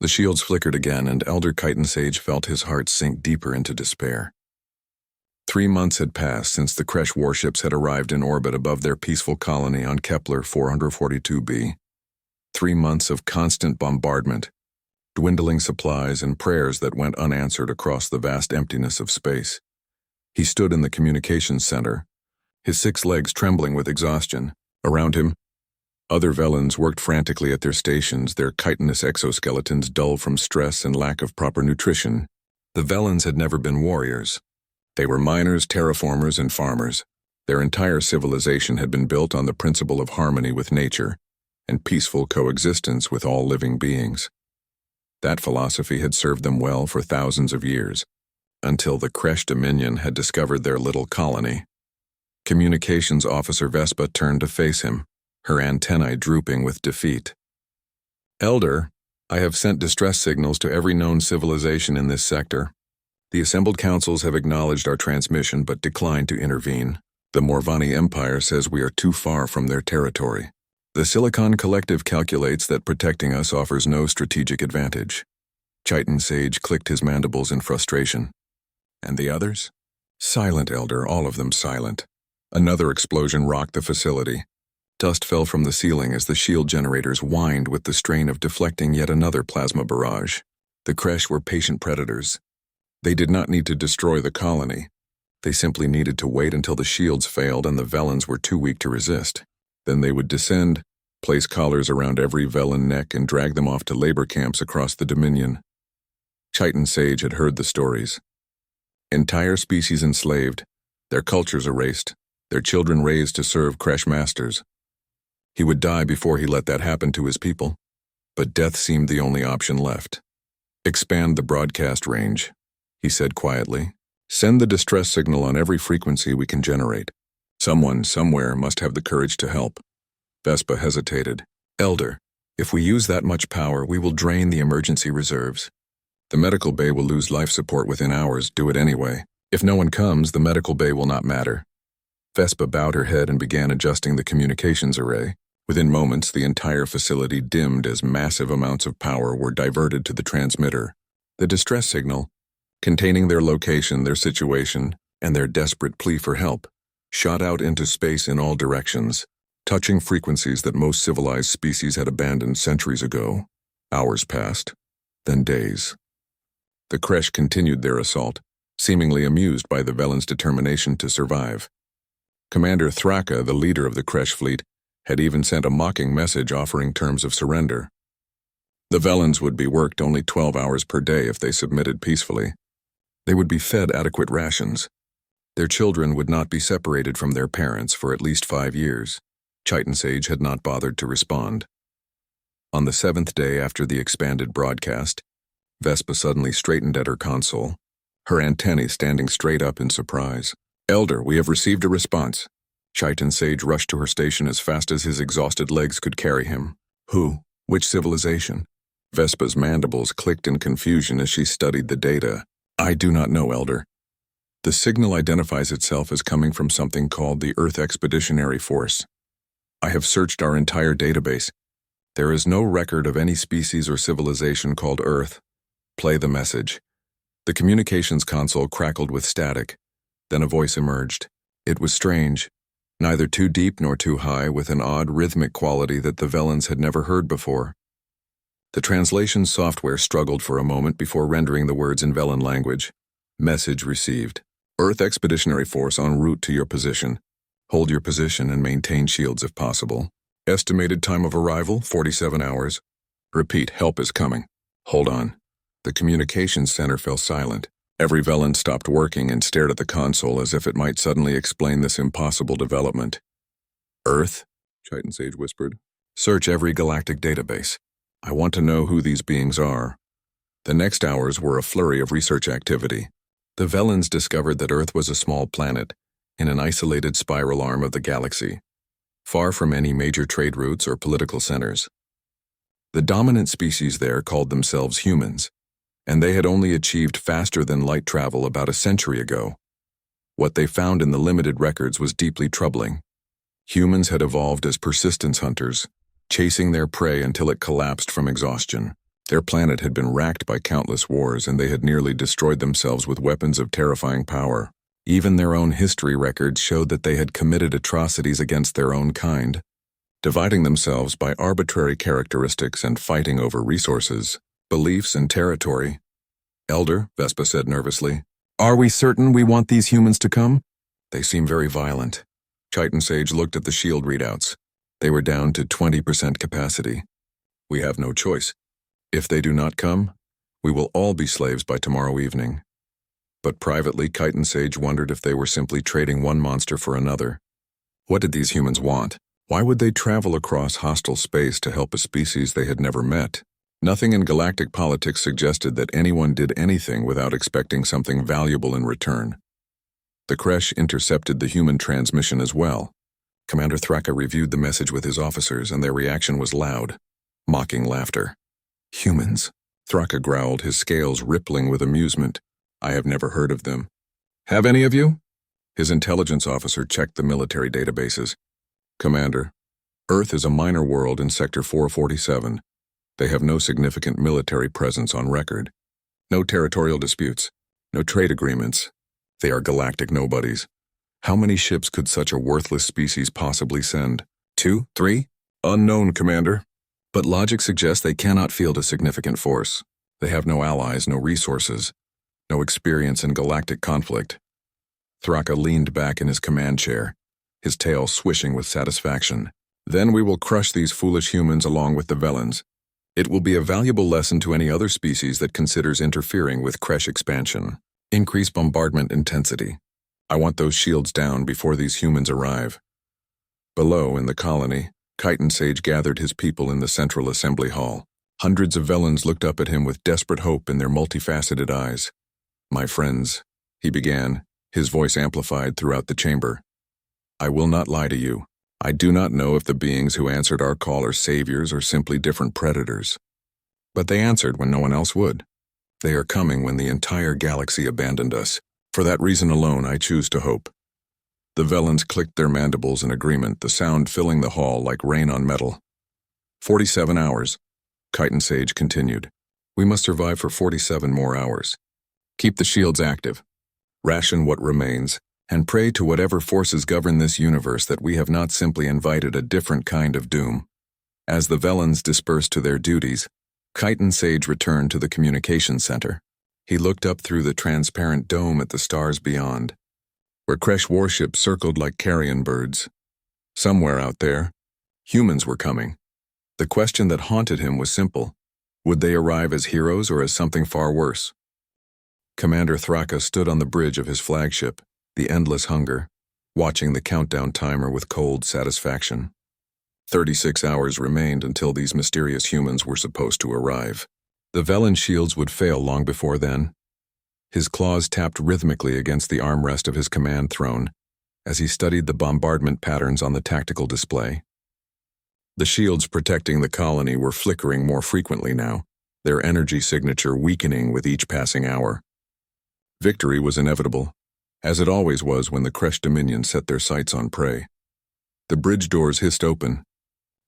The shields flickered again, and Elder Chitin Sage felt his heart sink deeper into despair. 3 months had passed since the Kresh warships had arrived in orbit above their peaceful colony on Kepler 442b. 3 months of constant bombardment, dwindling supplies, and prayers that went unanswered across the vast emptiness of space. He stood in the communications center, his 6 legs trembling with exhaustion. Around him, other Velans worked frantically at their stations, their chitinous exoskeletons dull from stress and lack of proper nutrition. The Velans had never been warriors. They were miners, terraformers, and farmers. Their entire civilization had been built on the principle of harmony with nature and peaceful coexistence with all living beings. That philosophy had served them well for thousands of years, until the Kresh Dominion had discovered their little colony. Communications Officer Vespa turned to face him, her antennae drooping with defeat. "Elder, I have sent distress signals to every known civilization in this sector. The assembled councils have acknowledged our transmission but declined to intervene. The Morvani Empire says we are too far from their territory. The Silicon Collective calculates that protecting us offers no strategic advantage." Chitin Sage clicked his mandibles in frustration. "And the others?" "Silent, Elder, all of them silent." Another explosion rocked the facility. Dust fell from the ceiling as the shield generators whined with the strain of deflecting yet another plasma barrage. The Kresh were patient predators. They did not need to destroy the colony. They simply needed to wait until the shields failed and the Velans were too weak to resist. Then they would descend, place collars around every Velan neck, and drag them off to labor camps across the Dominion. Chitin Sage had heard the stories. Entire species enslaved, their cultures erased, their children raised to serve Kresh masters. He would die before he let that happen to his people, but death seemed the only option left. "Expand the broadcast range," he said quietly. "Send the distress signal on every frequency we can generate. Someone, somewhere, must have the courage to help." Vespa hesitated. "Elder, if we use that much power, we will drain the emergency reserves. The medical bay will lose life support within hours. Do it anyway. If no one comes, the medical bay will not matter." Vespa bowed her head and began adjusting the communications array. Within moments, the entire facility dimmed as massive amounts of power were diverted to the transmitter. The distress signal, containing their location, their situation, and their desperate plea for help, shot out into space in all directions, touching frequencies that most civilized species had abandoned centuries ago. Hours passed, then days. The Kresh continued their assault, seemingly amused by the Velan's determination to survive. Commander Thraka, the leader of the Kresh fleet, had even sent a mocking message offering terms of surrender. The Velans would be worked only 12 hours per day if they submitted peacefully. They would be fed adequate rations. Their children would not be separated from their parents for at least 5 years. Chitin Sage had not bothered to respond. On the 7th day after the expanded broadcast, Vespa suddenly straightened at her console, her antennae standing straight up in surprise. "Elder, we have received a response." Chitin Sage rushed to her station as fast as his exhausted legs could carry him. "Who? Which civilization?" Vespa's mandibles clicked in confusion as she studied the data. "I do not know, Elder. The signal identifies itself as coming from something called the Earth Expeditionary Force. I have searched our entire database. There is no record of any species or civilization called Earth. Play the message." The communications console crackled with static. Then a voice emerged. It was strange, neither too deep nor too high, with an odd rhythmic quality that the Velans had never heard before. The translation software struggled for a moment before rendering the words in Velan language. Message received. Earth Expeditionary Force en route to your position. Hold your position and maintain shields if possible. Estimated time of arrival, 47 hours. Repeat, help is coming. Hold on. The communications center fell silent. Every Velan stopped working and stared at the console as if it might suddenly explain this impossible development. Earth? Chitin Sage whispered. Search every galactic database. I want to know who these beings are. The next hours were a flurry of research activity. The Velans discovered that Earth was a small planet, in an isolated spiral arm of the galaxy, far from any major trade routes or political centers. The dominant species there called themselves humans, and they had only achieved faster-than-light travel about a century ago. What they found in the limited records was deeply troubling. Humans had evolved as persistence hunters, chasing their prey until it collapsed from exhaustion. Their planet had been racked by countless wars, and they had nearly destroyed themselves with weapons of terrifying power. Even their own history records showed that they had committed atrocities against their own kind, dividing themselves by arbitrary characteristics and fighting over resources, beliefs, and territory. "Elder," Vespa said nervously, "are we certain we want these humans to come? They seem very violent." Chitin Sage looked at the shield readouts. They were down to 20% capacity. "We have no choice. If they do not come, we will all be slaves by tomorrow evening." But privately, Chitin Sage wondered if they were simply trading one monster for another. What did these humans want? Why would they travel across hostile space to help a species they had never met? Nothing in galactic politics suggested that anyone did anything without expecting something valuable in return. The Kresh intercepted the human transmission as well. Commander Thraka reviewed the message with his officers, and their reaction was loud, mocking laughter. "Humans," Thraka growled, his scales rippling with amusement. "I have never heard of them." "Have any of you?" His intelligence officer checked the military databases. "Commander, Earth is a minor world in Sector 447. They have no significant military presence on record. No territorial disputes. No trade agreements. They are galactic nobodies. How many ships could such a worthless species possibly send? 2? 3? Unknown, Commander. But logic suggests they cannot field a significant force. They have no allies, no resources, no experience in galactic conflict." Thraka leaned back in his command chair, his tail swishing with satisfaction. "Then we will crush these foolish humans along with the Velans. It will be a valuable lesson to any other species that considers interfering with Kresh expansion. Increase bombardment intensity. I want those shields down before these humans arrive." Below, in the colony, Chitin Sage gathered his people in the central assembly hall. Hundreds of Velans looked up at him with desperate hope in their multifaceted eyes. "My friends," he began, his voice amplified throughout the chamber, "I will not lie to you. I do not know if the beings who answered our call are saviors or simply different predators. But they answered when no one else would. They are coming when the entire galaxy abandoned us. For that reason alone, I choose to hope." The Velans clicked their mandibles in agreement, the sound filling the hall like rain on metal. 47 hours, Chitin Sage continued. "We must survive for 47 more hours. Keep the shields active. Ration what remains, and pray to whatever forces govern this universe that we have not simply invited a different kind of doom." As the Velans dispersed to their duties, Chitin Sage returned to the communications center. He looked up through the transparent dome at the stars beyond, where Kresh warships circled like carrion birds. Somewhere out there, humans were coming. The question that haunted him was simple. Would they arrive as heroes or as something far worse? Commander Thraka stood on the bridge of his flagship, the Endless Hunger, watching the countdown timer with cold satisfaction. 36 hours remained until these mysterious humans were supposed to arrive. The Velan shields would fail long before then. His claws tapped rhythmically against the armrest of his command throne as he studied the bombardment patterns on the tactical display. The shields protecting the colony were flickering more frequently now, their energy signature weakening with each passing hour. Victory was inevitable, as it always was when the Kresh Dominion set their sights on prey. The bridge doors hissed open,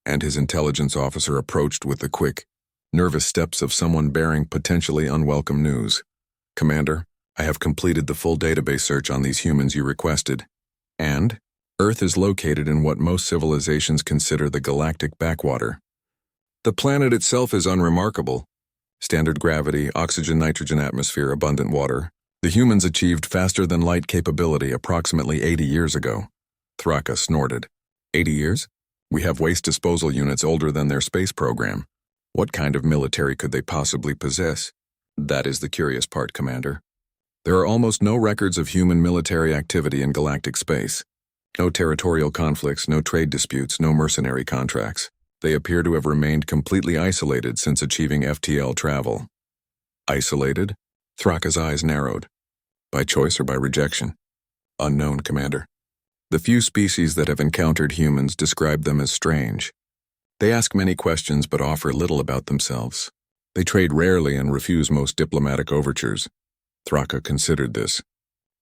and his intelligence officer approached with the quick, nervous steps of someone bearing potentially unwelcome news. "Commander, I have completed the full database search on these humans you requested, and Earth is located in what most civilizations consider the galactic backwater. The planet itself is unremarkable. Standard gravity, oxygen-nitrogen atmosphere, abundant water. The humans achieved faster-than-light capability approximately 80 years ago." Thraka snorted. 80 years? We have waste disposal units older than their space program. What kind of military could they possibly possess? That is the curious part, Commander. There are almost no records of human military activity in galactic space. No territorial conflicts, no trade disputes, no mercenary contracts. They appear to have remained completely isolated since achieving FTL travel. Isolated? Thraka's eyes narrowed. By choice or by rejection? Unknown, Commander. The few species that have encountered humans describe them as strange. They ask many questions but offer little about themselves. They trade rarely and refuse most diplomatic overtures. Thraka considered this.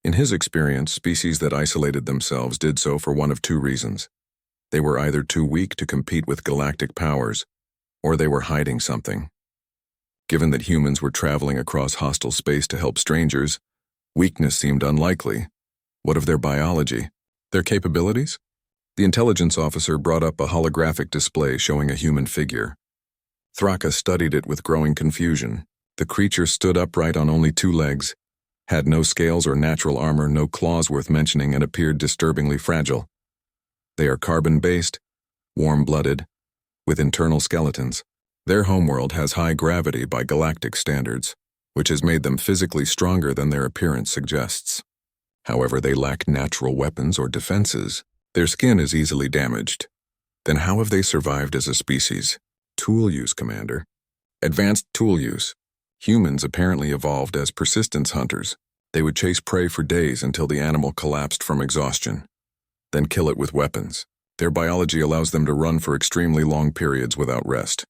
In his experience, species that isolated themselves did so for one of two reasons. They were either too weak to compete with galactic powers, or they were hiding something. Given that humans were traveling across hostile space to help strangers, weakness seemed unlikely. What of their biology? Their capabilities? The intelligence officer brought up a holographic display showing a human figure. Thraka studied it with growing confusion. The creature stood upright on only 2 legs, had no scales or natural armor, no claws worth mentioning, and appeared disturbingly fragile. They are carbon-based, warm-blooded, with internal skeletons. Their homeworld has high gravity by galactic standards, which has made them physically stronger than their appearance suggests. However, they lack natural weapons or defenses. Their skin is easily damaged. Then how have they survived as a species? Tool use, Commander. Advanced tool use. Humans apparently evolved as persistence hunters. They would chase prey for days until the animal collapsed from exhaustion, then kill it with weapons. Their biology allows them to run for extremely long periods without rest.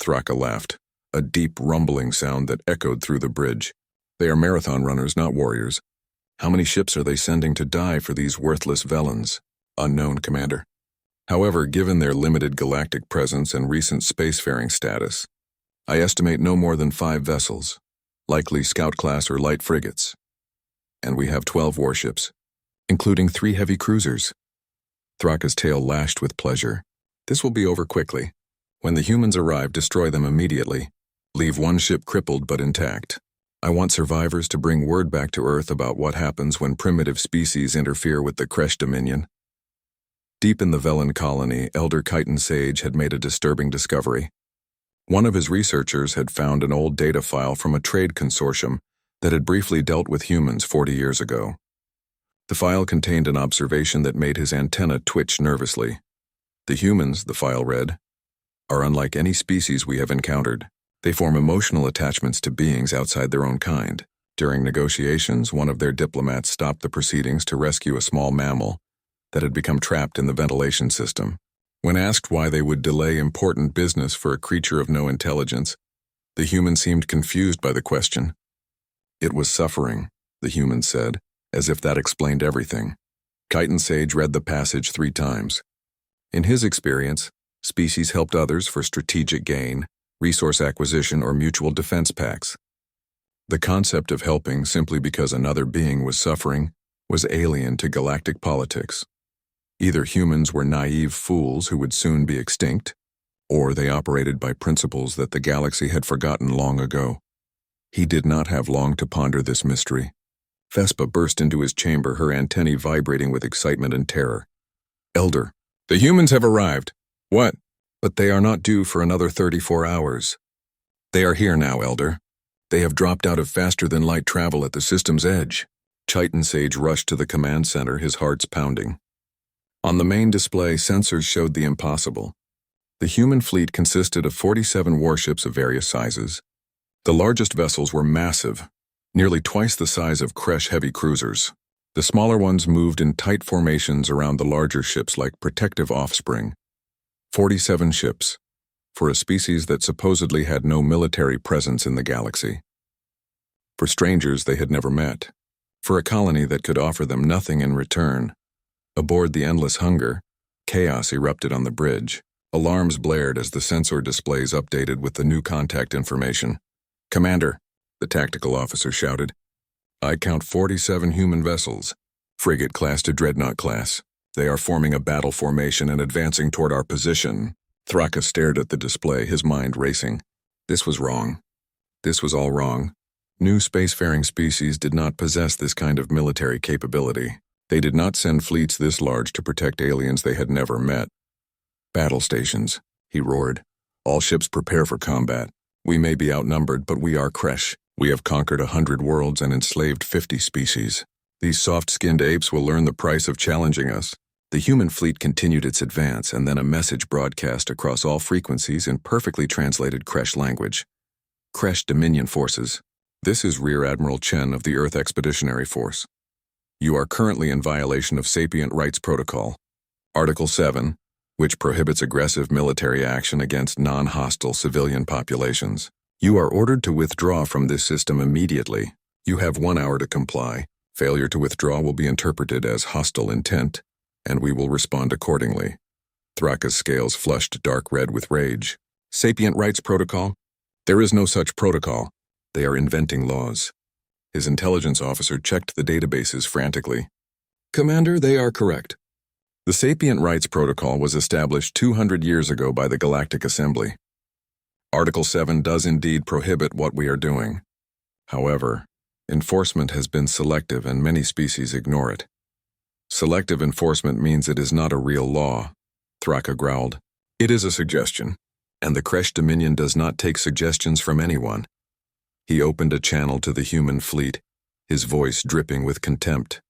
Thraka laughed, a deep rumbling sound that echoed through the bridge. They are marathon runners, not warriors. How many ships are they sending to die for these worthless Velans? Unknown, Commander. However, given their limited galactic presence and recent spacefaring status, I estimate no more than 5 vessels, likely scout-class or light frigates. And we have 12 warships, including 3 heavy cruisers. Thraka's tail lashed with pleasure. This will be over quickly. When the humans arrive, destroy them immediately. Leave 1 ship crippled but intact. I want survivors to bring word back to Earth about what happens when primitive species interfere with the Kresh Dominion. Deep in the Velan colony, Elder Chitin Sage had made a disturbing discovery. One of his researchers had found an old data file from a trade consortium that had briefly dealt with humans 40 years ago. The file contained an observation that made his antenna twitch nervously. The humans, the file read, are unlike any species we have encountered. They form emotional attachments to beings outside their own kind. During negotiations, one of their diplomats stopped the proceedings to rescue a small mammal that had become trapped in the ventilation system. When asked why they would delay important business for a creature of no intelligence, the human seemed confused by the question. It was suffering, the human said, as if that explained everything. Chitin Sage read the passage 3 times. In his experience, species helped others for strategic gain, resource acquisition, or mutual defense pacts. The concept of helping simply because another being was suffering was alien to galactic politics. Either humans were naive fools who would soon be extinct, or they operated by principles that the galaxy had forgotten long ago. He did not have long to ponder this mystery. Vespa burst into his chamber, her antennae vibrating with excitement and terror. Elder, the humans have arrived. What? But they are not due for another 34 hours. They are here now, Elder. They have dropped out of faster-than-light travel at the system's edge. Chitin Sage rushed to the command center, his heart's pounding. On the main display, sensors showed the impossible. The human fleet consisted of 47 warships of various sizes. The largest vessels were massive, nearly twice the size of Kresh heavy cruisers. The smaller ones moved in tight formations around the larger ships like protective offspring. 47 ships, for a species that supposedly had no military presence in the galaxy. For strangers they had never met. For a colony that could offer them nothing in return. Aboard the Endless Hunger, chaos erupted on the bridge. Alarms blared as the sensor displays updated with the new contact information. Commander, the tactical officer shouted. I count 47 human vessels, frigate class to dreadnought class. They are forming a battle formation and advancing toward our position. Thraka stared at the display, his mind racing. This was wrong. This was all wrong. New spacefaring species did not possess this kind of military capability. They did not send fleets this large to protect aliens they had never met. Battle stations, he roared. All ships prepare for combat. We may be outnumbered, but we are Kresh. We have conquered 100 worlds and enslaved 50 species. These soft-skinned apes will learn the price of challenging us. The human fleet continued its advance, and then a message broadcast across all frequencies in perfectly translated Kresh language. Kresh Dominion Forces. This is Rear Admiral Chen of the Earth Expeditionary Force. You are currently in violation of Sapient Rights Protocol, Article 7, which prohibits aggressive military action against non-hostile civilian populations. You are ordered to withdraw from this system immediately. You have 1 hour to comply. Failure to withdraw will be interpreted as hostile intent, and we will respond accordingly. Thraka's scales flushed dark red with rage. Sapient Rights Protocol? There is no such protocol. They are inventing laws. His intelligence officer checked the databases frantically. Commander, they are correct. The Sapient Rights Protocol was established 200 years ago by the Galactic Assembly. Article 7 does indeed prohibit what we are doing. However, enforcement has been selective and many species ignore it. Selective enforcement means it is not a real law, Thraka growled. It is a suggestion, and the Kresh Dominion does not take suggestions from anyone. He opened a channel to the human fleet, his voice dripping with contempt.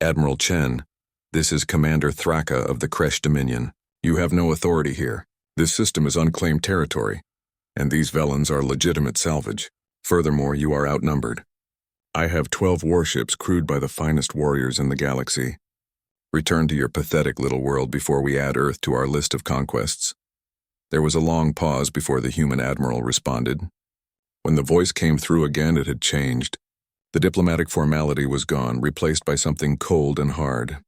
Admiral Chen, this is Commander Thraka of the Kresh Dominion. You have no authority here. This system is unclaimed territory, and these Velans are legitimate salvage. Furthermore, you are outnumbered. I have 12 warships crewed by the finest warriors in the galaxy. Return to your pathetic little world before we add Earth to our list of conquests. There was a long pause before the human admiral responded. When the voice came through again, it had changed. The diplomatic formality was gone, replaced by something cold and hard.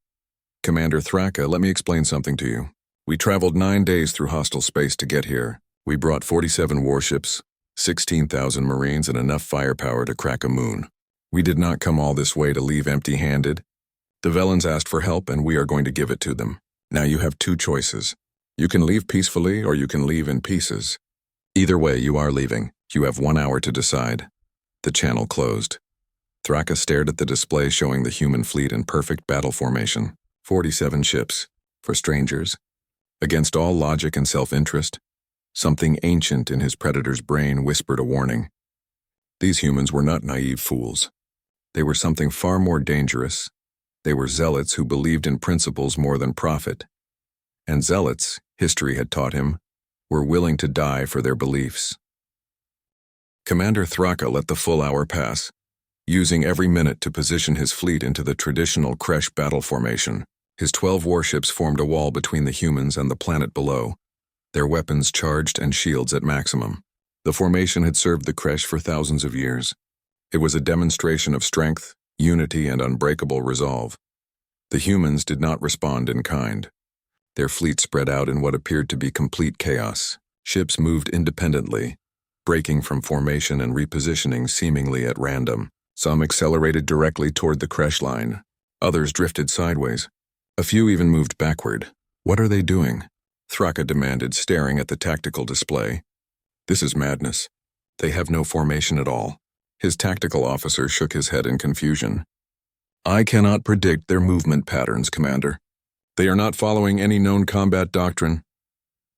Commander Thraka, let me explain something to you. We traveled 9 days through hostile space to get here. We brought 47 warships, 16,000 Marines, and enough firepower to crack a moon. We did not come all this way to leave empty-handed. The Velans asked for help, and we are going to give it to them. Now you have 2 choices. You can leave peacefully, or you can leave in pieces. Either way, you are leaving. You have 1 hour to decide. The channel closed. Thraka stared at the display showing the human fleet in perfect battle formation. 47 ships. For strangers. Against all logic and self-interest, something ancient in his predator's brain whispered a warning. These humans were not naive fools. They were something far more dangerous. They were zealots who believed in principles more than profit. And zealots, history had taught him, were willing to die for their beliefs. Commander Thraka let the full hour pass, using every minute to position his fleet into the traditional Kresh battle formation. His 12 warships formed a wall between the humans and the planet below, their weapons charged and shields at maximum. The formation had served the Kresh for thousands of years. It was a demonstration of strength, unity, and unbreakable resolve. The humans did not respond in kind. Their fleet spread out in what appeared to be complete chaos. Ships moved independently, breaking from formation and repositioning seemingly at random. Some accelerated directly toward the Kresh line. Others drifted sideways. A few even moved backward. What are they doing? Thraka demanded, staring at the tactical display. This is madness. They have no formation at all. His tactical officer shook his head in confusion. I cannot predict their movement patterns, Commander. They are not following any known combat doctrine.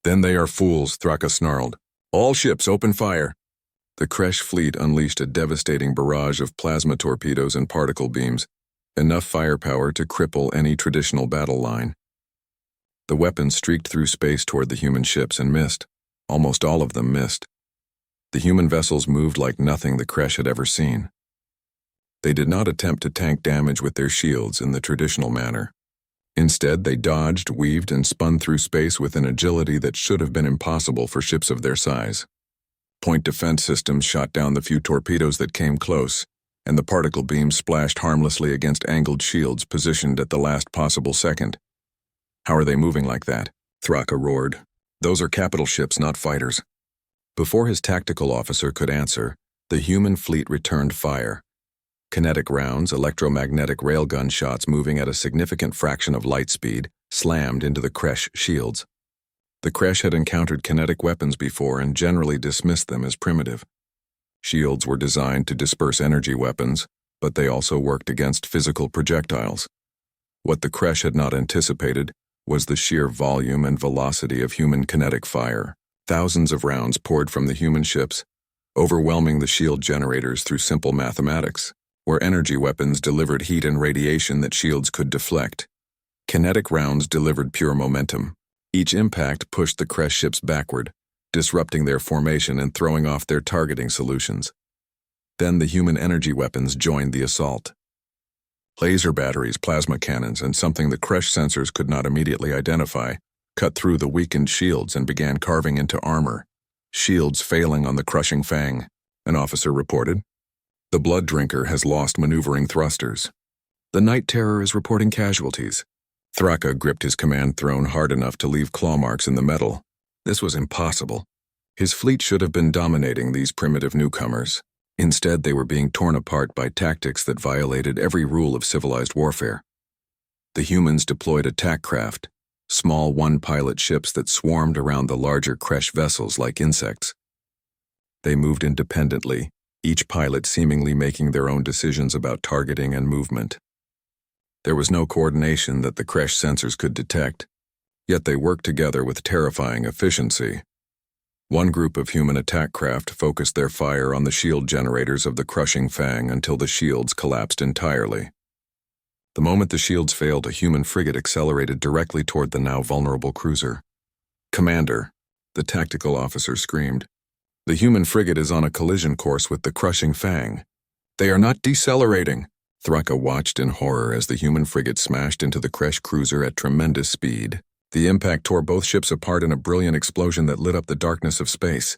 Then they are fools, Thraka snarled. All ships open fire. The Kresh fleet unleashed a devastating barrage of plasma torpedoes and particle beams, enough firepower to cripple any traditional battle line. The weapons streaked through space toward the human ships and missed. Almost all of them missed. The human vessels moved like nothing the Kresh had ever seen. They did not attempt to tank damage with their shields in the traditional manner. Instead, they dodged, weaved, and spun through space with an agility that should have been impossible for ships of their size. Point defense systems shot down the few torpedoes that came close, and the particle beams splashed harmlessly against angled shields positioned at the last possible second. How are they moving like that? Thraka roared. Those are capital ships, not fighters. Before his tactical officer could answer, the human fleet returned fire. Kinetic rounds, electromagnetic railgun shots moving at a significant fraction of light speed, slammed into the Kresh shields. The Kresh had encountered kinetic weapons before and generally dismissed them as primitive. Shields were designed to disperse energy weapons, but they also worked against physical projectiles. What the Kresh had not anticipated was the sheer volume and velocity of human kinetic fire. Thousands of rounds poured from the human ships, overwhelming the shield generators through simple mathematics, where energy weapons delivered heat and radiation that shields could deflect. Kinetic rounds delivered pure momentum. Each impact pushed the Kresh ships backward, disrupting their formation and throwing off their targeting solutions. Then the human energy weapons joined the assault. Laser batteries, plasma cannons, and something the Kresh sensors could not immediately identify cut through the weakened shields and began carving into armor, shields failing on the crushing fang, an officer reported. The Blood Drinker has lost maneuvering thrusters. The Night Terror is reporting casualties. Thraka gripped his command throne hard enough to leave claw marks in the metal. This was impossible. His fleet should have been dominating these primitive newcomers. Instead, they were being torn apart by tactics that violated every rule of civilized warfare. The humans deployed attack craft, small one-pilot ships that swarmed around the larger Kresh vessels like insects. They moved independently, each pilot seemingly making their own decisions about targeting and movement. There was no coordination that the Kresh sensors could detect, yet they worked together with terrifying efficiency. One group of human attack craft focused their fire on the shield generators of the crushing fang until the shields collapsed entirely. The moment the shields failed, a human frigate accelerated directly toward the now vulnerable cruiser. "Commander," the tactical officer screamed. "The human frigate is on a collision course with the crushing fang." "They are not decelerating." Thraka watched in horror as the human frigate smashed into the Kresh cruiser at tremendous speed. The impact tore both ships apart in a brilliant explosion that lit up the darkness of space.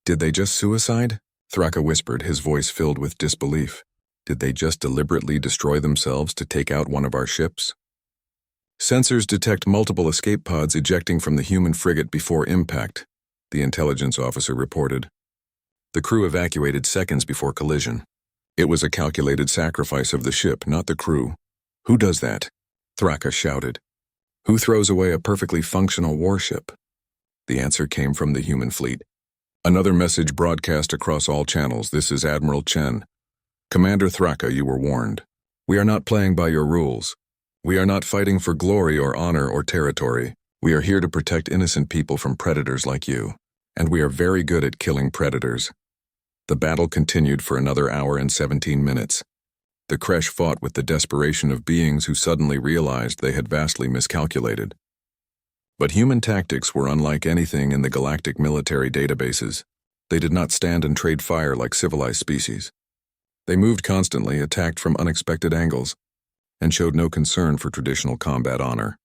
"Did they just suicide?" Thraka whispered, his voice filled with disbelief. "Did they just deliberately destroy themselves to take out one of our ships?" "Sensors detect multiple escape pods ejecting from the human frigate before impact," the intelligence officer reported. "The crew evacuated seconds before collision. It was a calculated sacrifice of the ship, not the crew." "Who does that?" Thraka shouted. "Who throws away a perfectly functional warship?" The answer came from the human fleet. Another message broadcast across all channels. "This is Admiral Chen. Commander Thraka, you were warned. We are not playing by your rules. We are not fighting for glory or honor or territory. We are here to protect innocent people from predators like you. And we are very good at killing predators." The battle continued for another hour and 17 minutes. The Kresh fought with the desperation of beings who suddenly realized they had vastly miscalculated. But human tactics were unlike anything in the galactic military databases. They did not stand and trade fire like civilized species. They moved constantly, attacked from unexpected angles, and showed no concern for traditional combat honor.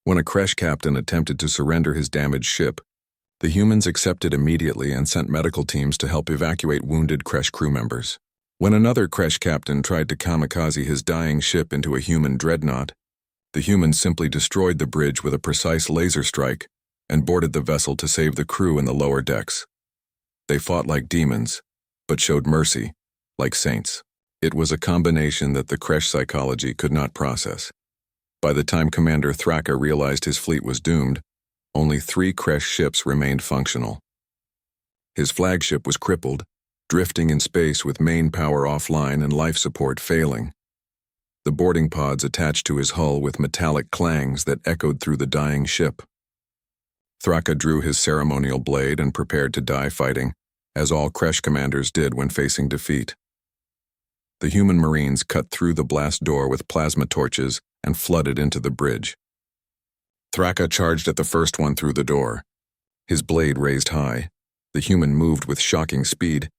When a Kresh captain attempted to surrender his damaged ship, the humans accepted immediately and sent medical teams to help evacuate wounded Kresh crew members. When another Kresh captain tried to kamikaze his dying ship into a human dreadnought, the humans simply destroyed the bridge with a precise laser strike and boarded the vessel to save the crew in the lower decks. They fought like demons, but showed mercy, like saints. It was a combination that the Kresh psychology could not process. By the time Commander Thraka realized his fleet was doomed, only 3 Kresh ships remained functional. His flagship was crippled, drifting in space with main power offline and life support failing. The boarding pods attached to his hull with metallic clangs that echoed through the dying ship. Thraka drew his ceremonial blade and prepared to die fighting, as all Kresh commanders did when facing defeat. The human marines cut through the blast door with plasma torches and flooded into the bridge. Thraka charged at the first one through the door. His blade raised high. The human moved with shocking speed,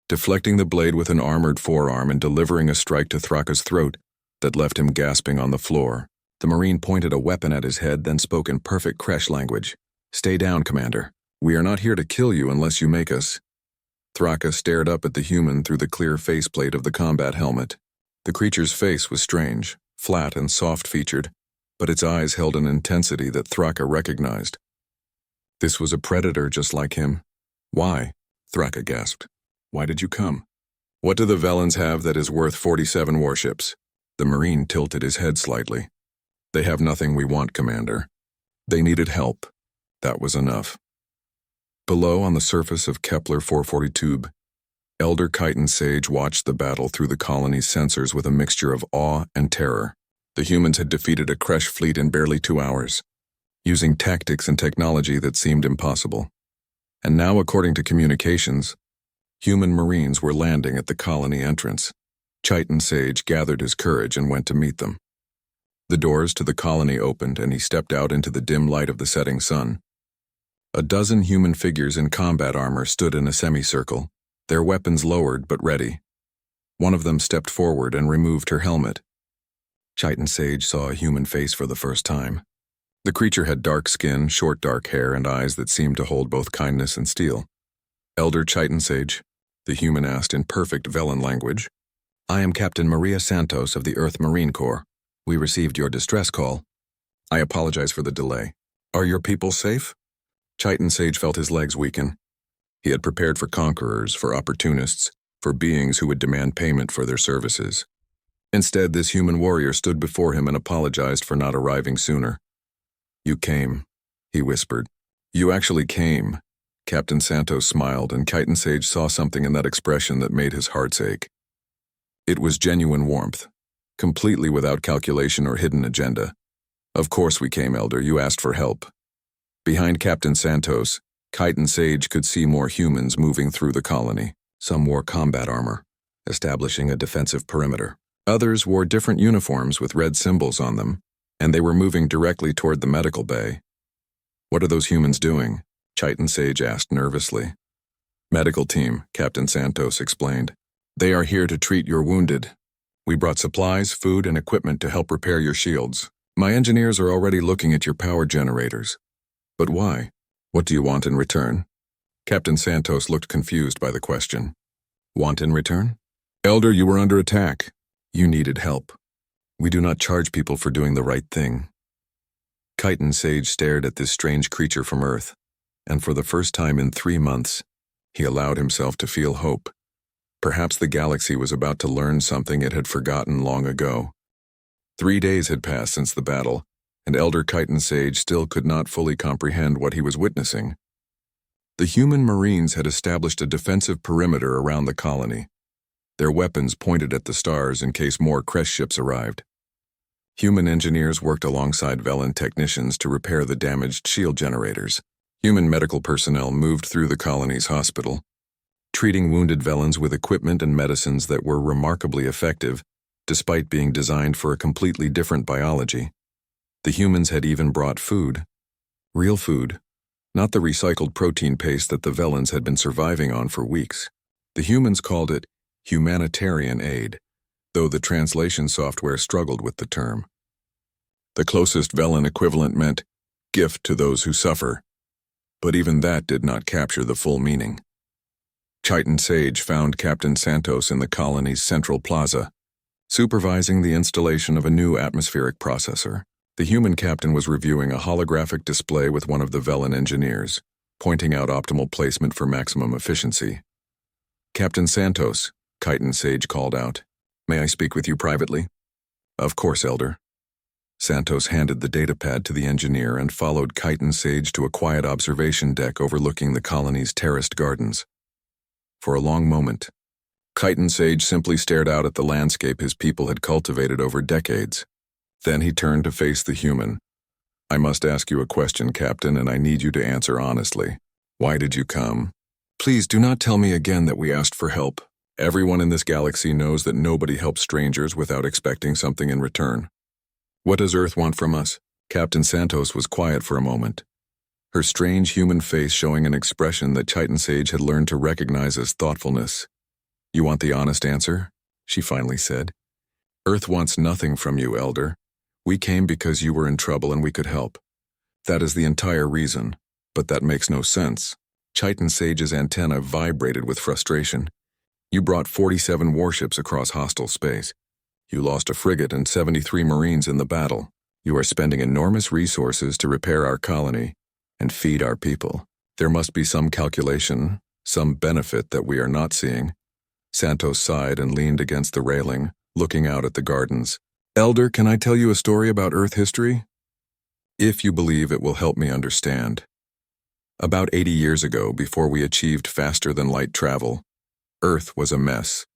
deflecting the blade with an armored forearm and delivering a strike to Thraka's throat that left him gasping on the floor. The marine pointed a weapon at his head, then spoke in perfect Kresh language. "Stay down, Commander. We are not here to kill you unless you make us." Thraka stared up at the human through the clear faceplate of the combat helmet. The creature's face was strange, flat and soft-featured, but its eyes held an intensity that Thraka recognized. This was a predator just like him. "Why?" Thraka gasped. "Why did you come?" "What do the Velans have that is worth 47 warships?" The Marine tilted his head slightly. "They have nothing we want, Commander. They needed help. That was enough." Below, on the surface of Kepler 442b, Elder Chitin Sage watched the battle through the colony's sensors with a mixture of awe and terror. The humans had defeated a Kresh fleet in barely 2 hours, using tactics and technology that seemed impossible. And now, according to communications, human marines were landing at the colony entrance. Chitin Sage gathered his courage and went to meet them. The doors to the colony opened and he stepped out into the dim light of the setting sun. A dozen human figures in combat armor stood in a semicircle, their weapons lowered but ready. One of them stepped forward and removed her helmet. Chitin Sage saw a human face for the first time. The creature had dark skin, short dark hair, and eyes that seemed to hold both kindness and steel. "Elder Chitin Sage," the human asked in perfect Velan language. "I am Captain Maria Santos of the Earth Marine Corps. We received your distress call. I apologize for the delay. Are your people safe?" Chitin Sage felt his legs weaken. He had prepared for conquerors, for opportunists, for beings who would demand payment for their services. Instead, this human warrior stood before him and apologized for not arriving sooner. "You came," he whispered. "You actually came." Captain Santos smiled, and Chitin Sage saw something in that expression that made his heart ache. It was genuine warmth, completely without calculation or hidden agenda. "Of course we came, Elder. You asked for help." Behind Captain Santos, Chitin Sage could see more humans moving through the colony. Some wore combat armor, establishing a defensive perimeter. Others wore different uniforms with red symbols on them, and they were moving directly toward the medical bay. "What are those humans doing?" Chitin Sage asked nervously. "Medical team," Captain Santos explained. "They are here to treat your wounded. We brought supplies, food, and equipment to help repair your shields. My engineers are already looking at your power generators." "But why? What do you want in return?" Captain Santos looked confused by the question. "Want in return?" "Elder, you were under attack. You needed help. We do not charge people for doing the right thing." Chitin Sage stared at this strange creature from Earth, and for the first time in 3 months, he allowed himself to feel hope. Perhaps the galaxy was about to learn something it had forgotten long ago. 3 days had passed since the battle, and Elder Chitin Sage still could not fully comprehend what he was witnessing. The human Marines had established a defensive perimeter around the colony, their weapons pointed at the stars in case more Kresh ships arrived. Human engineers worked alongside Velan technicians to repair the damaged shield generators. Human medical personnel moved through the colony's hospital, treating wounded Velans with equipment and medicines that were remarkably effective, despite being designed for a completely different biology. The humans had even brought food. Real food, not the recycled protein paste that the Velans had been surviving on for weeks. The humans called it humanitarian aid, though the translation software struggled with the term. The closest Velan equivalent meant gift to those who suffer, but even that did not capture the full meaning. Chitin Sage found Captain Santos in the colony's central plaza, supervising the installation of a new atmospheric processor. The human captain was reviewing a holographic display with one of the Velan engineers, pointing out optimal placement for maximum efficiency. "Captain Santos," Chitin Sage called out. "May I speak with you privately?" "Of course, Elder." Santos handed the datapad to the engineer and followed Chitin Sage to a quiet observation deck overlooking the colony's terraced gardens. For a long moment, Chitin Sage simply stared out at the landscape his people had cultivated over decades. Then he turned to face the human. "I must ask you a question, Captain, and I need you to answer honestly. Why did you come? Please do not tell me again that we asked for help. Everyone in this galaxy knows that nobody helps strangers without expecting something in return. What does Earth want from us?" Captain Santos was quiet for a moment, her strange human face showing an expression that Chitin Sage had learned to recognize as thoughtfulness. "You want the honest answer?" she finally said. "Earth wants nothing from you, Elder. We came because you were in trouble and we could help. That is the entire reason, but that makes no sense." Chitin Sage's antenna vibrated with frustration. "You brought 47 warships across hostile space. You lost a frigate and 73 Marines in the battle. You are spending enormous resources to repair our colony and feed our people. There must be some calculation, some benefit that we are not seeing." Santos sighed and leaned against the railing, looking out at the gardens. "Elder, can I tell you a story about Earth history? If you believe it will help me understand. About 80 years ago, before we achieved faster-than-light travel, Earth was a mess.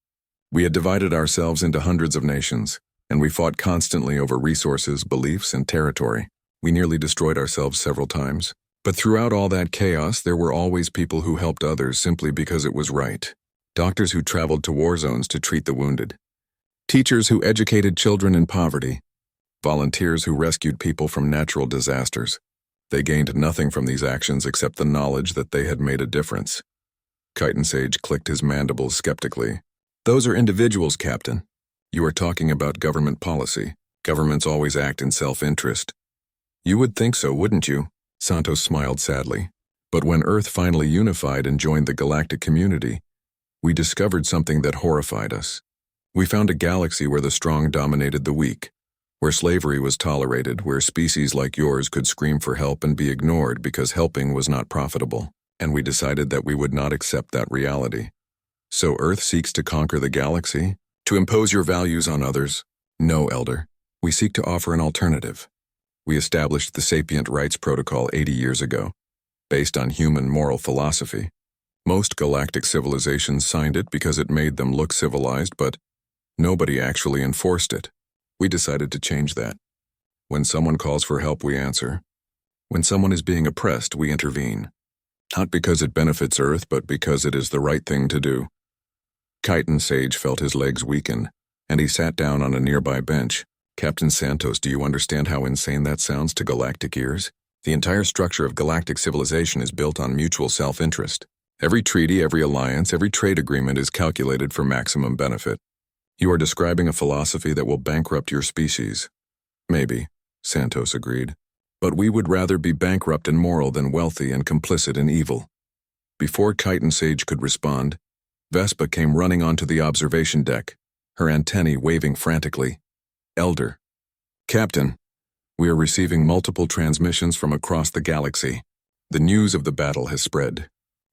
We had divided ourselves into hundreds of nations, and we fought constantly over resources, beliefs, and territory. We nearly destroyed ourselves several times. But throughout all that chaos, there were always people who helped others simply because it was right. Doctors who traveled to war zones to treat the wounded. Teachers who educated children in poverty. Volunteers who rescued people from natural disasters. They gained nothing from these actions except the knowledge that they had made a difference. Chitin Sage clicked his mandibles skeptically. "Those are individuals, Captain. You are talking about government policy. Governments always act in self-interest." "You would think so, wouldn't you?" Santos smiled sadly. "But when Earth finally unified and joined the galactic community, we discovered something that horrified us. We found a galaxy where the strong dominated the weak, where slavery was tolerated, where species like yours could scream for help and be ignored because helping was not profitable. and we decided that we would not accept that reality. So Earth seeks to conquer the galaxy? To impose your values on others? No, Elder. We seek to offer an alternative. We established the Sapient Rights Protocol 80 years ago, based on human moral philosophy. Most galactic civilizations signed it because it made them look civilized, but nobody actually enforced it. We decided to change that. When someone calls for help, we answer. When someone is being oppressed, we intervene. Not because it benefits Earth, but because it is the right thing to do. Chitin Sage felt his legs weaken, and he sat down on a nearby bench. Captain Santos, do you understand how insane that sounds to galactic ears? The entire structure of galactic civilization is built on mutual self-interest. Every treaty, every alliance, every trade agreement is calculated for maximum benefit. You are describing a philosophy that will bankrupt your species. Maybe, Santos agreed. But we would rather be bankrupt and moral than wealthy and complicit in evil. Before Chitin Sage could respond, Vespa came running onto the observation deck, her antennae waving frantically. Elder. Captain, we are receiving multiple transmissions from across the galaxy. The news of the battle has spread.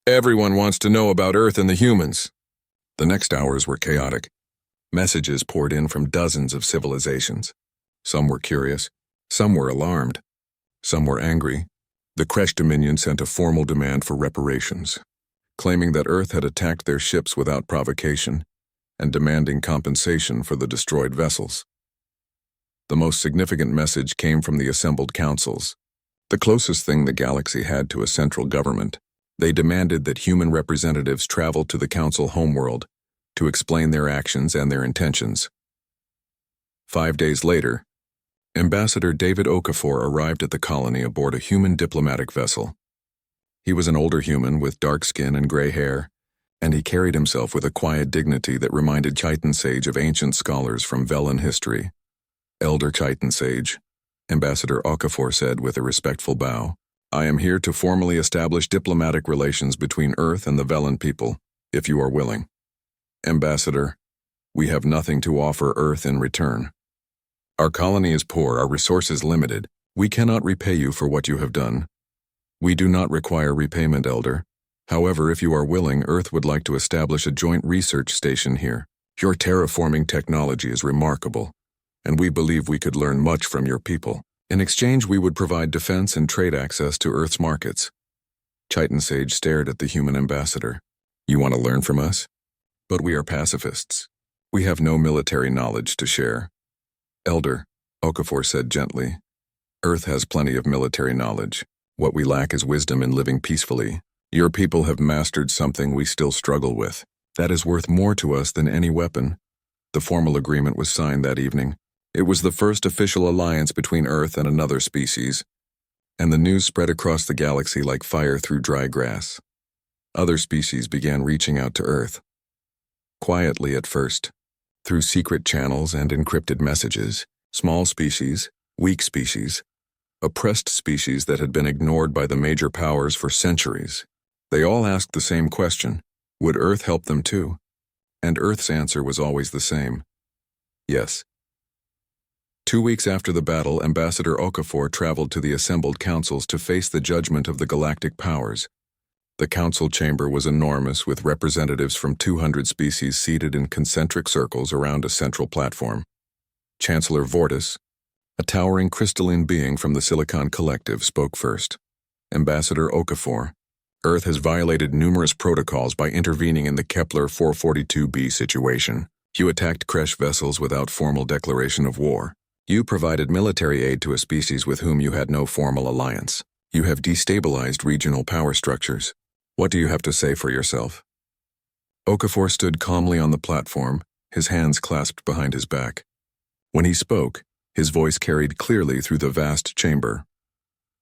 Everyone wants to know about Earth and the humans. The next hours were chaotic. Messages poured in from dozens of civilizations. Some were curious, some were alarmed, some were angry. The Kresh Dominion sent a formal demand for reparations, claiming that Earth had attacked their ships without provocation and demanding compensation for the destroyed vessels. The most significant message came from the assembled councils, the closest thing the galaxy had to a central government. They demanded that human representatives travel to the council homeworld to explain their actions and their intentions. 5 days later, Ambassador David Okafor arrived at the colony aboard a human diplomatic vessel. He was an older human with dark skin and gray hair, and he carried himself with a quiet dignity that reminded Chitin Sage of ancient scholars from Velan history. Elder Chitin Sage, Ambassador Okafor said with a respectful bow, I am here to formally establish diplomatic relations between Earth and the Velan people, if you are willing. Ambassador, we have nothing to offer Earth in return. Our colony is poor, our resources limited. We cannot repay you for what you have done. We do not require repayment, Elder. However, if you are willing, Earth would like to establish a joint research station here. Your terraforming technology is remarkable, and we believe we could learn much from your people. In exchange, we would provide defense and trade access to Earth's markets. Chitin Sage stared at the human ambassador. You want to learn from us? But we are pacifists. We have no military knowledge to share. Elder, Okafor said gently, Earth has plenty of military knowledge. What we lack is wisdom in living peacefully. Your people have mastered something we still struggle with. That is worth more to us than any weapon. The formal agreement was signed that evening. It was the first official alliance between Earth and another species, and the news spread across the galaxy like fire through dry grass. Other species began reaching out to Earth. Quietly at first, through secret channels and encrypted messages, small species, weak species, oppressed species that had been ignored by the major powers for centuries. They all asked the same question, would Earth help them too? And Earth's answer was always the same, yes. 2 weeks after the battle, Ambassador Okafor traveled to the assembled councils to face the judgment of the galactic powers. The council chamber was enormous, with representatives from 200 species seated in concentric circles around a central platform. Chancellor Vortis, a towering crystalline being from the Silicon Collective, spoke first. Ambassador Okafor, Earth has violated numerous protocols by intervening in the Kepler 442b situation. You attacked Kresh vessels without formal declaration of war. You provided military aid to a species with whom you had no formal alliance. You have destabilized regional power structures. What do you have to say for yourself? Okafor stood calmly on the platform, his hands clasped behind his back. When he spoke, his voice carried clearly through the vast chamber.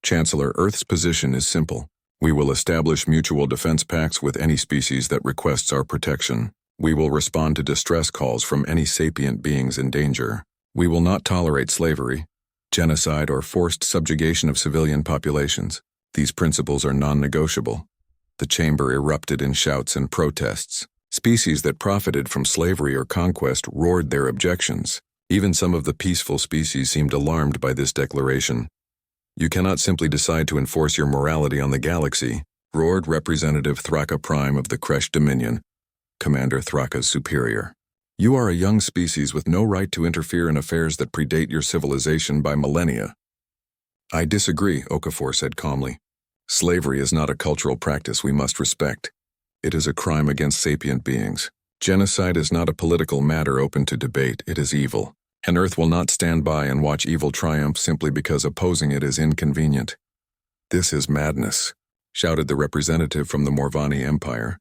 Chancellor, Earth's position is simple. We will establish mutual defense pacts with any species that requests our protection. We will respond to distress calls from any sapient beings in danger. We will not tolerate slavery, genocide, or forced subjugation of civilian populations. These principles are non-negotiable. The chamber erupted in shouts and protests. Species that profited from slavery or conquest roared their objections. Even some of the peaceful species seemed alarmed by this declaration. You cannot simply decide to enforce your morality on the galaxy. roared Representative Thraka Prime of the Kresh Dominion, Commander Thraka's superior. You are a young species with no right to interfere in affairs that predate your civilization by millennia. I disagree, Okafor said calmly. Slavery is not a cultural practice we must respect. It is a crime against sapient beings. Genocide is not a political matter open to debate, it is evil. And Earth will not stand by and watch evil triumph simply because opposing it is inconvenient. This is madness, shouted the representative from the Morvani Empire.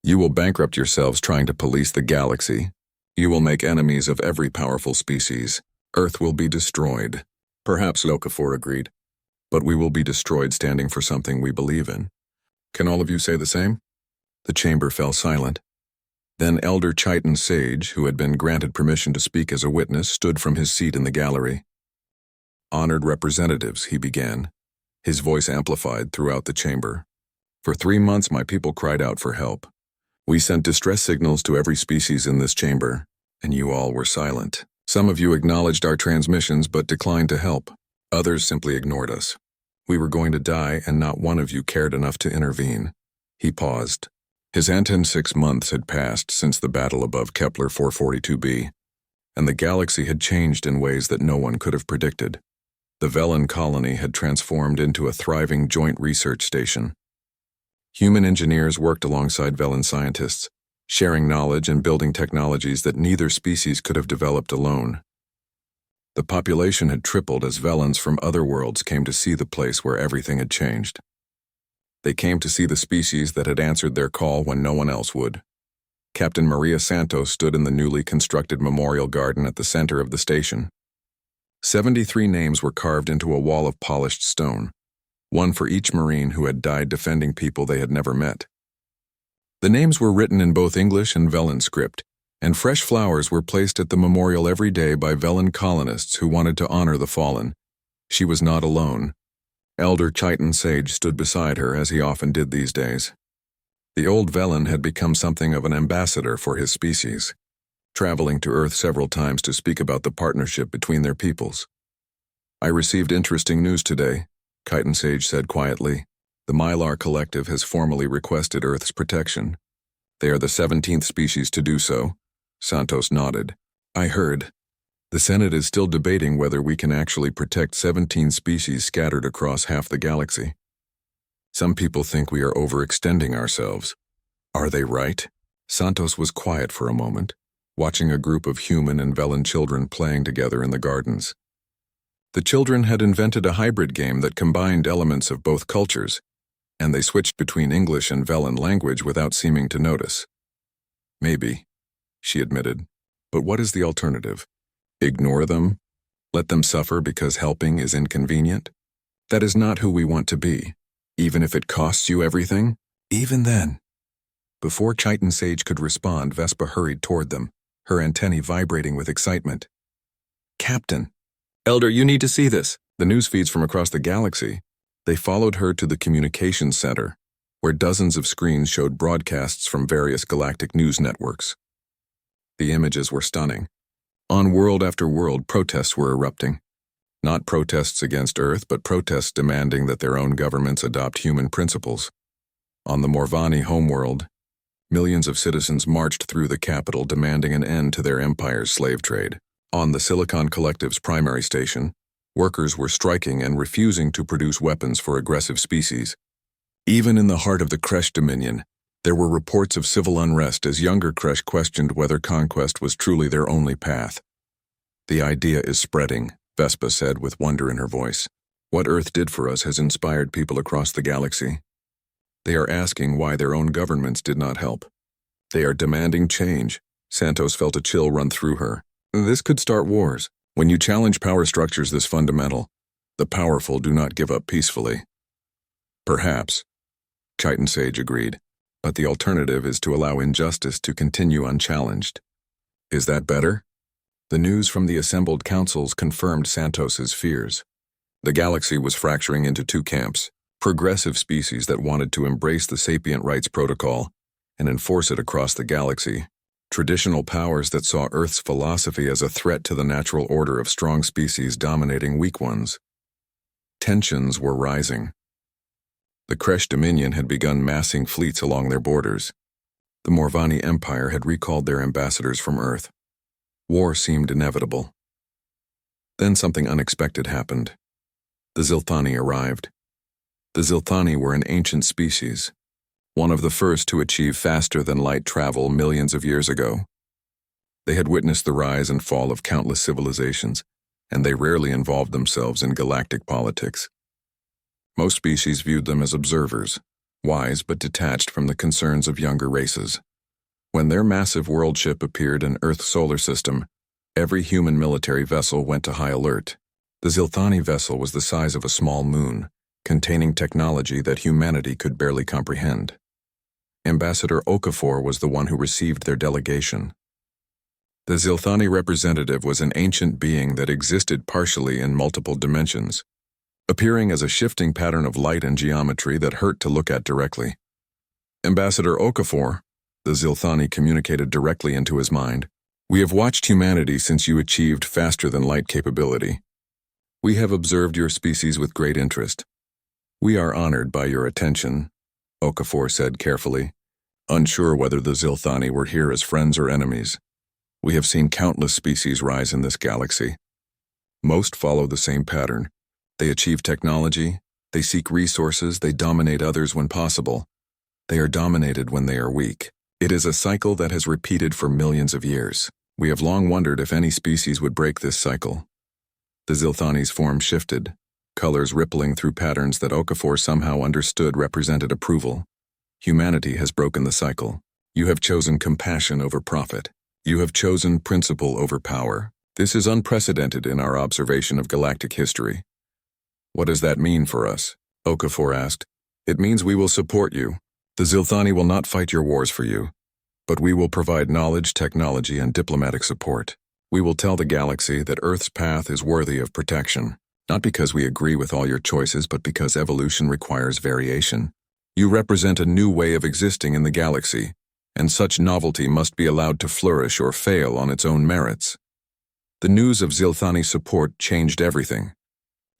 You will bankrupt yourselves trying to police the galaxy. You will make enemies of every powerful species. Earth will be destroyed. Perhaps Okafor agreed. But we will be destroyed standing for something we believe in. Can all of you say the same? The chamber fell silent. Then Elder Chiton Sage, who had been granted permission to speak as a witness, stood from his seat in the gallery. Honored representatives, he began, his voice amplified throughout the chamber. For 3 months my people cried out for help. We sent distress signals to every species in this chamber, and you all were silent. Some of you acknowledged our transmissions but declined to help. Others simply ignored us. We were going to die, and not one of you cared enough to intervene. He paused. His Anton 6 months had passed since the battle above Kepler 442b, and the galaxy had changed in ways that no one could have predicted. The Velen colony had transformed into a thriving joint research station. Human engineers worked alongside Velen scientists, sharing knowledge and building technologies that neither species could have developed alone. The population had tripled as Velens from other worlds came to see the place where everything had changed. They came to see the species that had answered their call when no one else would. Captain Maria Santos stood in the newly constructed memorial garden at the center of the station. 73 names were carved into a wall of polished stone, one for each Marine who had died defending people they had never met. The names were written in both English and Velen script, and fresh flowers were placed at the memorial every day by Velen colonists who wanted to honor the fallen. She was not alone. Elder Chiton Sage stood beside her, as he often did these days. The old Velen had become something of an ambassador for his species, traveling to Earth several times to speak about the partnership between their peoples. I received interesting news today, Chiton Sage said quietly. The Mylar Collective has formally requested Earth's protection. They are the 17th species to do so. Santos nodded. I heard. The Senate is still debating whether we can actually protect 17 species scattered across half the galaxy. Some people think we are overextending ourselves. Are they right? Santos was quiet for a moment, watching a group of human and Velen children playing together in the gardens. The children had invented a hybrid game that combined elements of both cultures, and they switched between English and Velen language without seeming to notice. Maybe, she admitted, but what is the alternative? Ignore them? Let them suffer because helping is inconvenient? That is not who we want to be, even if it costs you everything. Even then. Before Chiton Sage could respond, Vespa hurried toward them, her antennae vibrating with excitement. Captain! Elder, you need to see this. The news feeds from across the galaxy. They followed her to the communications center, where dozens of screens showed broadcasts from various galactic news networks. The images were stunning. On world after world, protests were erupting. Not protests against Earth, but protests demanding that their own governments adopt human principles. On the Morvani homeworld, millions of citizens marched through the capital demanding an end to their empire's slave trade. On the Silicon Collective's primary station, workers were striking and refusing to produce weapons for aggressive species. Even in the heart of the Kresh Dominion, there were reports of civil unrest as younger Kresh questioned whether conquest was truly their only path. The idea is spreading, Vespa said with wonder in her voice. What Earth did for us has inspired people across the galaxy. They are asking why their own governments did not help. They are demanding change. Santos felt a chill run through her. This could start wars. When you challenge power structures this fundamental, the powerful do not give up peacefully. Perhaps, Chiton Sage agreed. But the alternative is to allow injustice to continue unchallenged. Is that better? The news from the assembled councils confirmed Santos's fears. The galaxy was fracturing into two camps, progressive species that wanted to embrace the sapient rights protocol and enforce it across the galaxy, traditional powers that saw Earth's philosophy as a threat to the natural order of strong species dominating weak ones. Tensions were rising. The Kresh Dominion had begun massing fleets along their borders. The Morvani Empire had recalled their ambassadors from Earth. War seemed inevitable. Then something unexpected happened. The Zilthani arrived. The Zilthani were an ancient species, one of the first to achieve faster-than-light travel millions of years ago. They had witnessed the rise and fall of countless civilizations, and they rarely involved themselves in galactic politics. Most species viewed them as observers, wise but detached from the concerns of younger races. When their massive world ship appeared in Earth's solar system, every human military vessel went to high alert. The Zilthani vessel was the size of a small moon, containing technology that humanity could barely comprehend. Ambassador Okafor was the one who received their delegation. The Zilthani representative was an ancient being that existed partially in multiple dimensions, appearing as a shifting pattern of light and geometry that hurt to look at directly. Ambassador Okafor, the Zilthani communicated directly into his mind, "We have watched humanity since you achieved faster-than-light capability. We have observed your species with great interest. We are honored by your attention," Okafor said carefully, unsure whether the Zilthani were here as friends or enemies. "We have seen countless species rise in this galaxy. Most follow the same pattern. They achieve technology, they seek resources, they dominate others when possible. They are dominated when they are weak. It is a cycle that has repeated for millions of years. We have long wondered if any species would break this cycle." The Zilthani's form shifted, colors rippling through patterns that Okafor somehow understood represented approval. "Humanity has broken the cycle. You have chosen compassion over profit. You have chosen principle over power. This is unprecedented in our observation of galactic history." "What does that mean for us?" Okafor asked. "It means we will support you. The Zilthani will not fight your wars for you, but we will provide knowledge, technology, and diplomatic support. We will tell the galaxy that Earth's path is worthy of protection, not because we agree with all your choices, but because evolution requires variation. You represent a new way of existing in the galaxy, and such novelty must be allowed to flourish or fail on its own merits." The news of Zilthani support changed everything.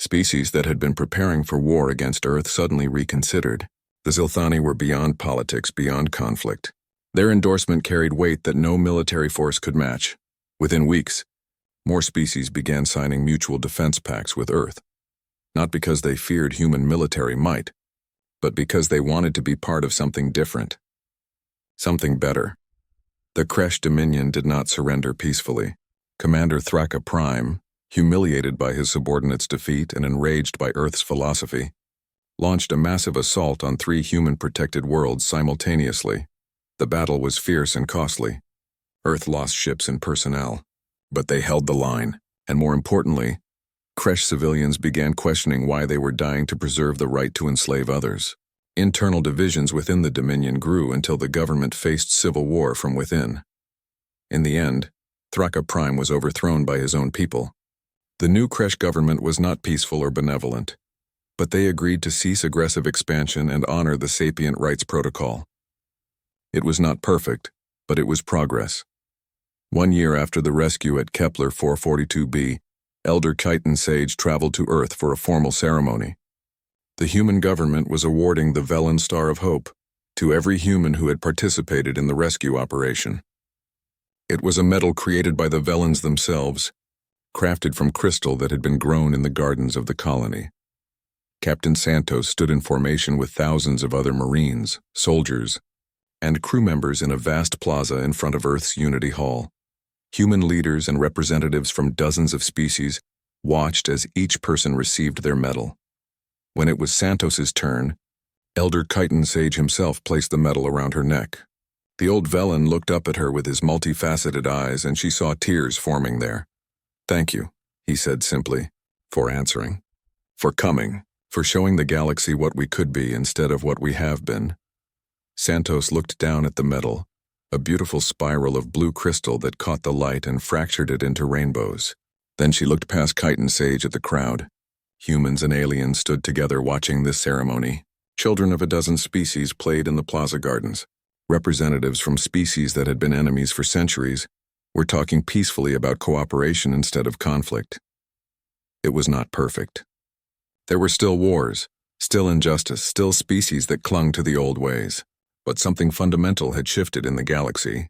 Species that had been preparing for war against Earth suddenly reconsidered. The Zilthani were beyond politics, beyond conflict. Their endorsement carried weight that no military force could match. Within weeks, more species began signing mutual defense pacts with Earth, not because they feared human military might, but because they wanted to be part of something different, something better. The Kresh Dominion did not surrender peacefully. Commander Thraka Prime, humiliated by his subordinates' defeat and enraged by Earth's philosophy, launched a massive assault on 3 human-protected worlds simultaneously. The battle was fierce and costly. Earth lost ships and personnel, but they held the line, and more importantly, Kresh civilians began questioning why they were dying to preserve the right to enslave others. Internal divisions within the Dominion grew until the government faced civil war from within. In the end, Thraka Prime was overthrown by his own people. The new Kresh government was not peaceful or benevolent, but they agreed to cease aggressive expansion and honor the Sapient Rights Protocol. It was not perfect, but it was progress. 1 year after the rescue at Kepler 442b, Elder Chiton Sage traveled to Earth for a formal ceremony. The human government was awarding the Velen Star of Hope to every human who had participated in the rescue operation. It was a medal created by the Velens themselves, crafted from crystal that had been grown in the gardens of the colony. Captain Santos stood in formation with thousands of other Marines, soldiers, and crew members in a vast plaza in front of Earth's Unity Hall. Human leaders and representatives from dozens of species watched as each person received their medal. When it was Santos's turn, Elder Chiton Sage himself placed the medal around her neck. The old Velen looked up at her with his multifaceted eyes, and she saw tears forming there. "Thank you," he said simply, "for answering, for coming, for showing the galaxy what we could be instead of what we have been." Santos looked down at the medal, a beautiful spiral of blue crystal that caught the light and fractured it into rainbows. Then she looked past Chiton Sage at the crowd. Humans and aliens stood together watching this ceremony. Children of a dozen species played in the plaza gardens. Representatives from species that had been enemies for centuries were talking peacefully about cooperation instead of conflict. It was not perfect. There were still wars, Still injustice, still species that clung to the old ways. But something fundamental had shifted in the galaxy.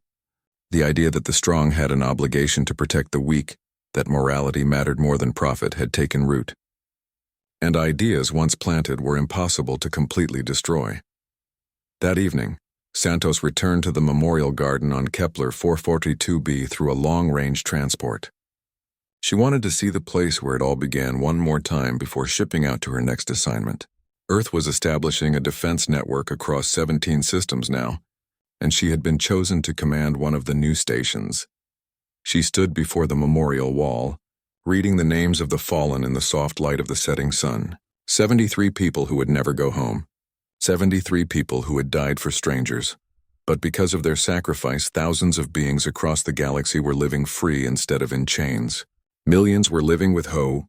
The idea that the strong had an obligation to protect the weak, that morality mattered more than profit, had taken root. And ideas once planted were impossible to completely destroy. That evening, Santos returned to the memorial garden on Kepler 442b through a long-range transport. She wanted to see the place where it all began one more time before shipping out to her next assignment. Earth was establishing a defense network across 17 systems now, and she had been chosen to command one of the new stations. She stood before the memorial wall, reading the names of the fallen in the soft light of the setting sun. 73 people who would never go home. 73 people who had died for strangers. But because of their sacrifice, thousands of beings across the galaxy were living free instead of in chains. Millions were living with hope,